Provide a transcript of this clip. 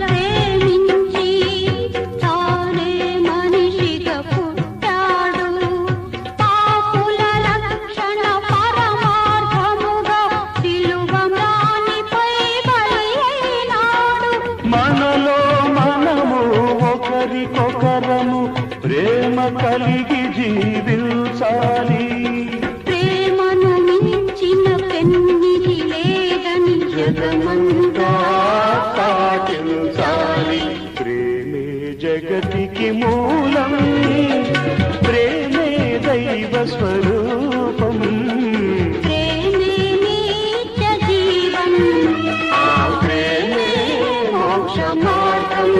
ప్రేమించి తానే మనిషిగా పుట్టాడు. పాపుల రక్షణ పరమార్థముగా సిలువ మ్రానిపై బలైనాడు. మనలో మనము ఒకరికొకరము ప్రేమ కలిగి జీవించాలి. ప్రేమను మించిన పెన్నిధి లేదని జగమంతా పాటించాలి. ప్రేమే జగతికి మూలం, ప్రేమే దైవ స్వరూపం, ప్రేమే నిత్య జీవన్, ఆ ప్రేమే మోక్ష మార్గం.